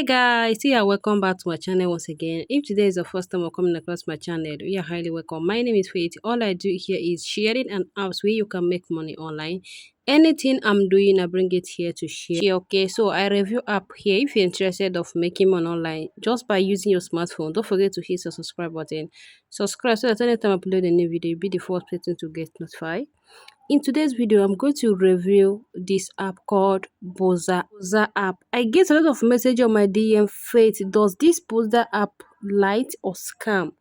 Hi guys, yeah, welcome back to my channel once again. If today is the first time you're coming across my channel, you are highly welcome. My name is Faith. All I do here is sharing an apps where you can make money online. Anything I'm doing, I bring it here to share. Okay, so I review app here. If you're interested of making money online just by using your smartphone, don't forget to hit the subscribe button. Subscribe so that anytime I upload a new video, you'll be the first person to get notified. In today's video, I'm going to review this app called Boza app. I get a lot of message on my DM. Faith, does this Boza app light or scam?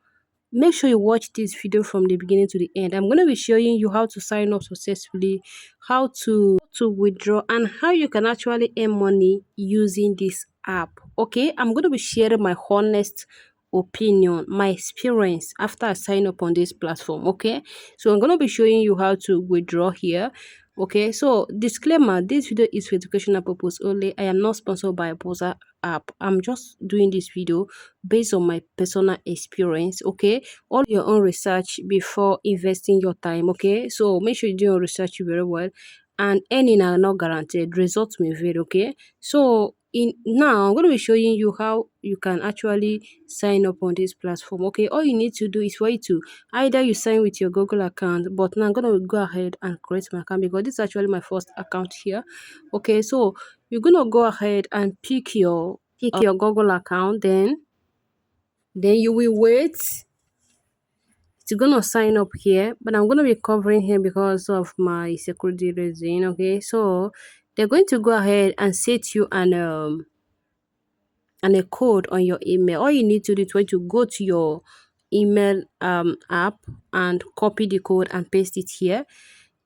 Make sure you watch this video from the beginning to the end. I'm going to be showing you how to sign up successfully, how to withdraw, and how you can actually earn money using this app. Okay, I'm going to be sharing my honest opinion, my experience after I sign up on this platform. Okay, so I'm going to be showing you how to withdraw here. Okay, so disclaimer, this video is for educational purpose only. I am not sponsored by Boza app. I'm just doing this video based on my personal experience. Okay, all your own research before investing your time. Okay, so make sure you do your research very well, and earning are not guaranteed, results may vary. Okay, so in now I'm going to be showing you how you can actually sign up on this platform. Okay, all you need to do is for you to either you sign with your Google account, but now I'm going to go ahead and create my account because this is actually my first account here. Okay, so you're going to go ahead and pick your Google account, then you will wait. It's gonna sign up here, but I'm gonna be covering here because of my security reason. Okay, so they're going to go ahead and set you and a code on your email. All you need to do is to go to your email app and copy the code and paste it here.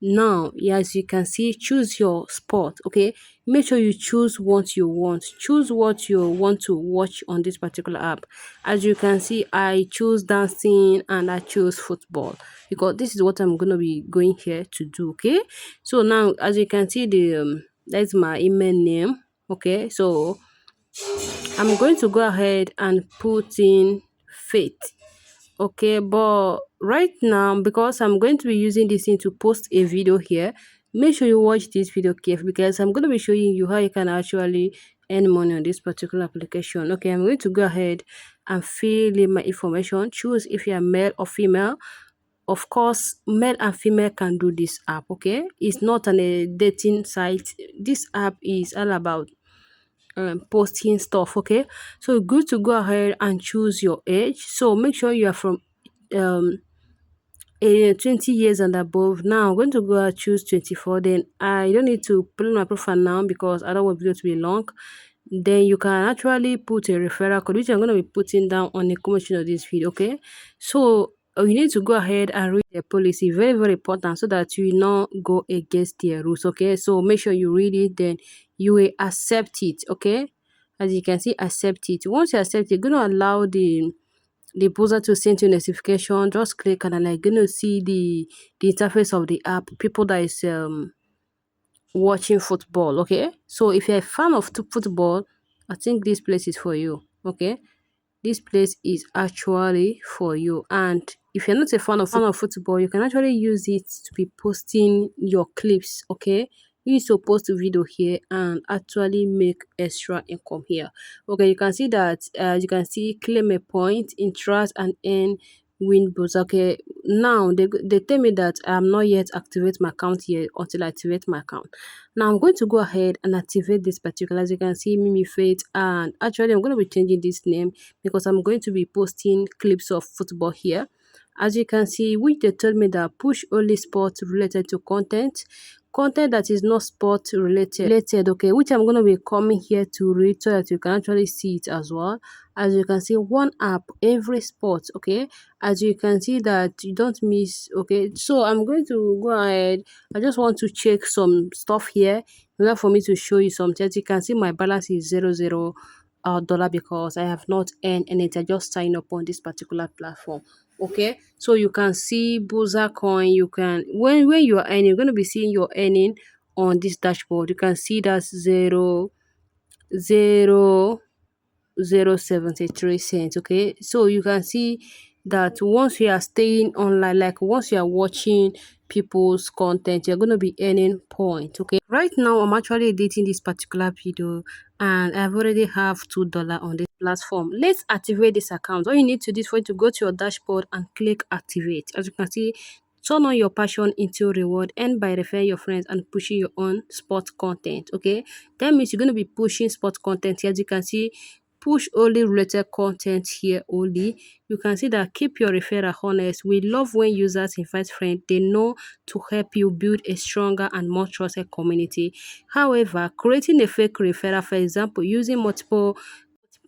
Now, yeah, as you can see, choose your sport. Okay, make sure you choose what you want. Choose what you want to watch on this particular app. As you can see, I choose dancing and I choose football because this is what I'm gonna be going here to do. Okay, so now as you can see, the that's my email name. Okay, so I'm going to go ahead and put in Faith. Okay, but right now, because I'm going to be using this thing to post a video here, make sure you watch this video carefully because I'm going to be showing you how you can actually earn money on this particular application. Okay, I'm going to go ahead and fill in my information, choose if you're male or female. Of course, male and female can do this app. Okay, it's not a dating site. This app is all about posting stuff. Okay, so good to go ahead and choose your age. So make sure you are from um 20 years and above. Now I'm going to go and choose 24. Then I don't need to put in my profile now because I don't want video to be long. Then you can actually put a referral code which I'm going to be putting down on the comment of this video. Okay, so you need to go ahead and read the policy, very important, so that you will not go against their rules. Okay, so make sure you read it, then you will accept it. Okay, as you can see, accept it. Once you accept it, you're going to allow the browser to send you notification. Just click and I'm going to see the interface of the app, people that is watching football. Okay, so if you're a fan of football, I think this place is for you. Okay, this place is actually for you. And if you're not a fan of football, you can actually use it to be posting your clips. Okay, you need to post a video here and actually make extra income here. Okay, you can see that you can see claim a point, interest, and earn win boost. Okay, now they tell me that I'm not yet activate my account here until I activate my account. Now I'm going to go ahead and activate this particular. As you can see, Mimi Faith, and actually I'm going to be changing this name because I'm going to be posting clips of football here. As you can see, which they told me that push only sports related to content that is not sport related. Okay, which I'm going to be coming here to read so that you can actually see it as well. As you can see, one app every sport. Okay, as you can see that you don't miss. Okay, so I'm going to go ahead. I just want to check some stuff here in order for me to show you something. As you can see, my balance is 00 dollar because I have not earned anything. I just sign up on this particular platform. Okay, so you can see Boza coin. You can when you are earning, you're going to be seeing your earning on this dashboard. You can see that 0.073 cents. Okay, so you can see that once you are staying online, like once you are watching people's content, you're going to be earning points. Okay, right now I'm actually editing this particular video, and I've already have $2 on this platform. Let's activate this account. All you need to do is for you to go to your dashboard and click activate. As you can see, turn on your passion into reward, and by referring your friends and pushing your own sport content. Okay, that means you're going to be pushing sport content here. As you can see, push only related content here only. You can see that keep your referral honest. We love when users invite friends they know to help you build a stronger and more trusted community. However, creating a fake referral, for example, using multiple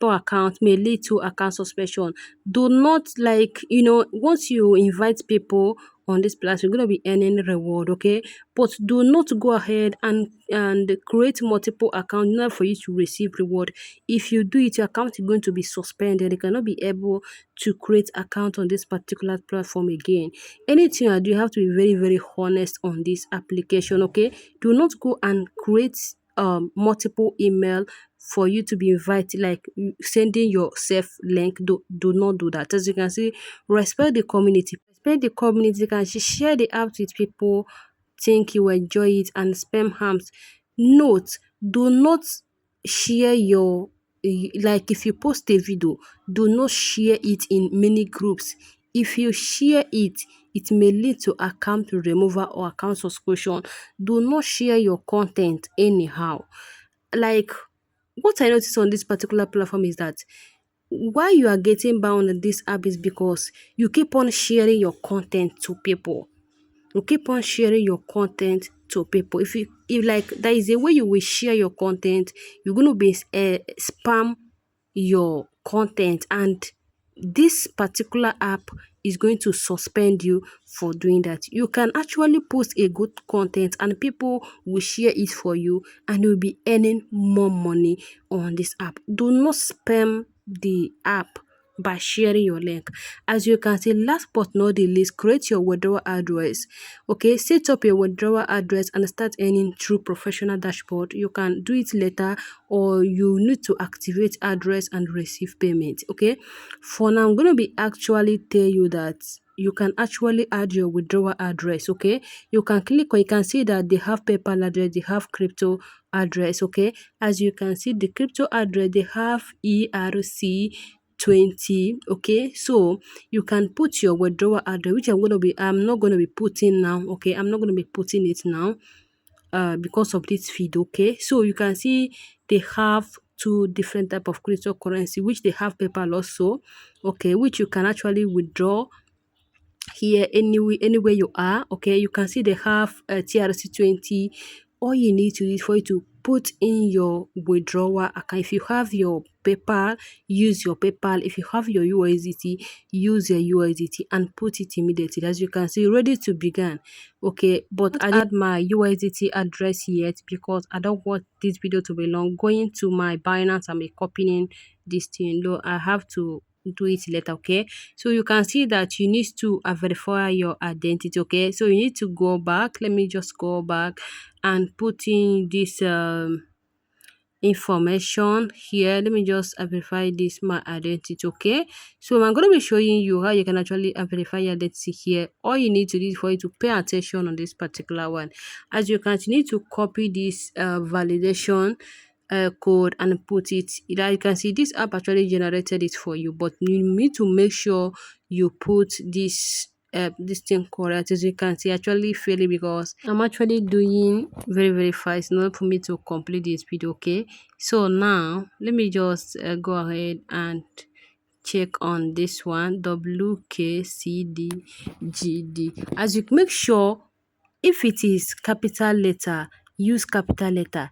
accounts may lead to account suspension. Do not, like, once you invite people on this platform, you're going to be earning reward, okay? But do not go ahead and create multiple accounts in order for you to receive reward. If you do it, your account is going to be suspended. You cannot be able to create account on this particular platform again. Anything you do, you have to be very, very honest on this application, okay? Do not go and create multiple email for you to be invited, like sending yourself link. Do not do that. As you can see, respect the community. Respect the community. You can share the app with people think you enjoy it, and spam harms. Note, do not share your, like if you post a video, do not share it in many groups. If you share it, it may lead to account removal or account suspension. Do not share your content anyhow. Like, what I noticed on this particular platform is that why you are getting bound on this app is because you keep on sharing your content to people. You keep on sharing your content to people. If like there is a way you will share your content, you're going to be spam your content, and this particular app is going to suspend you for doing that. You can actually post a good content and people will share it for you, and you'll be earning more money on this app. Do not spam the app by sharing your link. As you can see, last but not the least, create your withdrawal address. Okay, set up your withdrawal address and start earning through professional dashboard. You can do it later, or you need to activate address and receive payment. Okay, for now I'm going to be actually tell you that you can actually add your withdrawal address. Okay, you can click on, you can see that they have PayPal address, they have crypto address. Okay, as you can see, the crypto address, they have ERC20. Okay, so you can put your withdrawal address, which I'm not going to be putting now. Okay, I'm not going to be putting it now because of this feed. Okay, so you can see they have two different type of cryptocurrency, which they have PayPal also. Okay, which you can actually withdraw here anywhere you are. Okay, you can see they have TRC20. All you need to do is for you to put in your withdrawal account. If you have your PayPal, use your PayPal. If you have your USDT, use your USDT and put it immediately. As you can see, ready to begin. Okay, but I didn't add my USDT address yet because I don't want this video to be long. Going to my Binance and be copying this thing, though I have to do it later. Okay, so you can see that you need to verify your identity. Okay, so you need to go back. Let me just go back and put in this information here. Let me just verify this my identity. Okay, so I'm going to be showing you how you can actually verify your identity here. All you need to do is for you to pay attention on this particular one. As you can, you need to copy this validation code and put it. That you can see this app actually generated it for you, but you need to make sure you put this thing correct. As you can see, actually failing because I'm actually doing very, very fast in order for me to complete this video. Okay, so now let me just go ahead and check on this one, WKCDGD. As you make sure, if it is capital letter, use capital letter.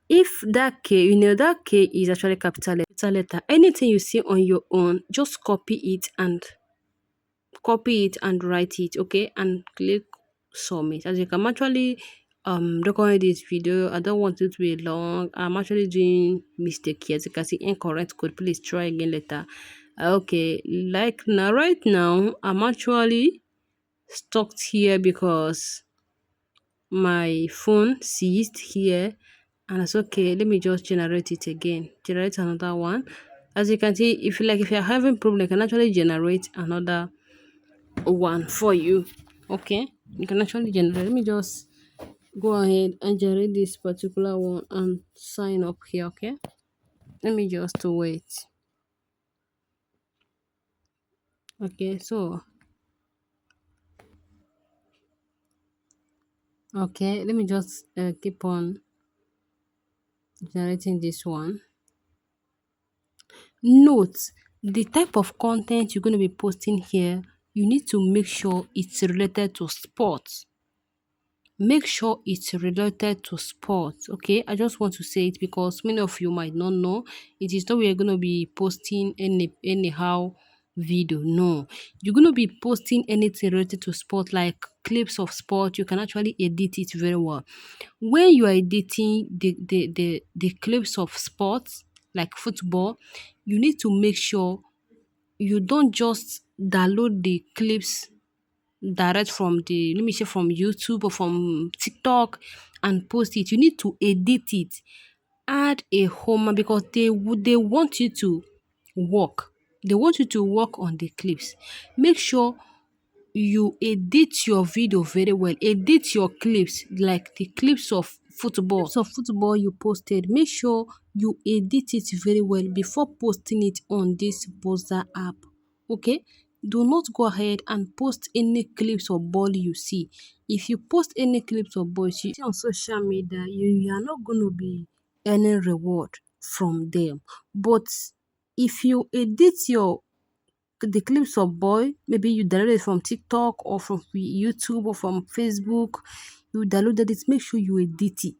If that K, that K is actually capital letter, anything you see on your own, just copy it and write it. Okay, and click submit. As you can actually record this video, I don't want it to be long. I'm actually doing mistake here. As you can see, incorrect code, please try again later. Okay, like now, right now I'm actually stuck here because my phone seized here, and it's okay. Let me just generate it again, generate another one. As you can see, if you're having problem, I can actually generate another one for you. Okay, you can actually generate. Let me just go ahead and generate this particular one and sign up here. Okay, let me just wait. Okay, so okay, let me just keep on generating this one. Note the type of content you're going to be posting here. You need to make sure it's related to sports. Make sure it's related to sports. Okay, I just want to say it because many of you might not know. It is not we're going to be posting anyhow video. No, you're going to be posting anything related to sport, like clips of sport. You can actually edit it very well. When you are editing the clips of sports like football, you need to make sure you don't just download the clips direct from the, let me say, from YouTube or from TikTok and post it. You need to edit it, add a home, because they want you to work. They want you to work on the clips. Make sure you edit your video very well. Edit your clips, like the clips of football. Clips of football you posted, make sure you edit it very well before posting it on this poster app. Okay, do not go ahead and post any clips of ball you see. If you post any clips of ball you see on social media, you are not going to be earning reward from them. But if you edit your the clips of boy, maybe you download it from TikTok or from YouTube or from Facebook, you downloaded it, make sure you edit it.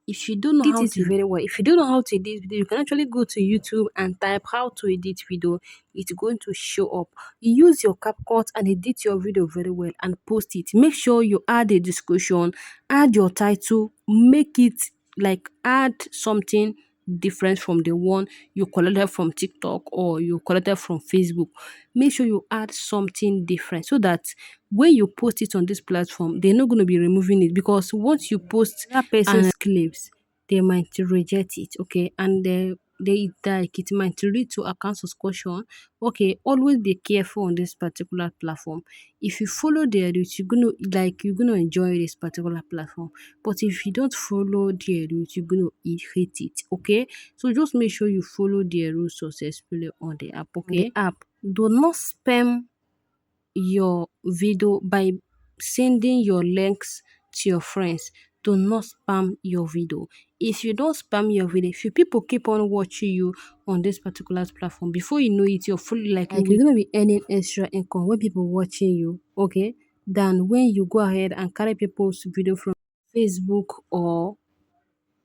If you don't know how to very well, if you don't know how to edit video, you can actually go to YouTube and type how to edit video. It's going to show up. Use your CapCut and edit your video very well and post it. Make sure you add a description, add your title, make it like add something different from the one you collected from TikTok or you collected from Facebook. Make sure you add something different so that when you post it on this platform, they're not going to be removing it, because once you post that person's clips, they might reject it. Okay, and they like it might lead to account suspension. Okay, always be careful on this particular platform. If you follow their rules, you're gonna enjoy this particular platform. But if you don't follow their rules, you're gonna hate it. Okay, so just make sure you follow their rules successfully on the app. Okay, the app, do not spam your video by sending your links to your friends. Do not spam your video. If you don't spam your video, if you people keep on watching you on this particular platform, before you know it, you're fully like you're gonna be earning extra income when people watching you, okay, than when you go ahead and carry people's video from Facebook or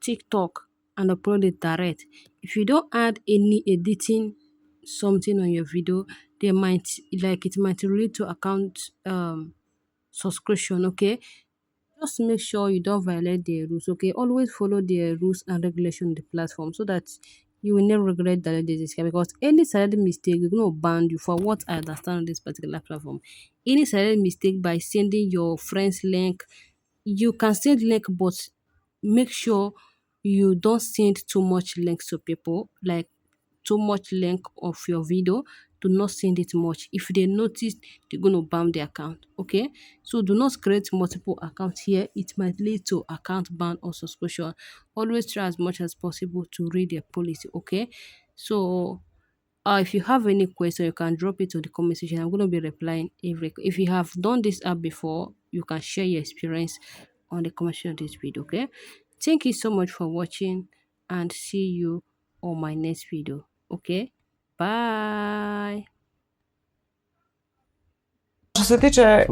TikTok and upload it direct. If you don't add any editing something on your video, they might like it might lead to account subscription. Okay, just make sure you don't violate their rules. Okay, always follow their rules and regulation on the platform so that you will never regret that this scam, because any silent mistake is going to ban you, for what I understand on this particular platform. Any silent mistake by sending your friends link, you can send link, but make sure you don't send too much links to people, like too much link of your video. Do not send it much. If they notice, they're going to ban the account. Okay, so do not create multiple accounts here. It might lead to account ban or subscription. Always try as much as possible to read their policy. Okay, so if you have any question, you can drop it to the comment section. I'm going to be replying every. If you have done this app before, you can share your experience on the comment section of this video. Okay, thank you so much for watching, and see you on my next video. Okay, bye. Що se tiče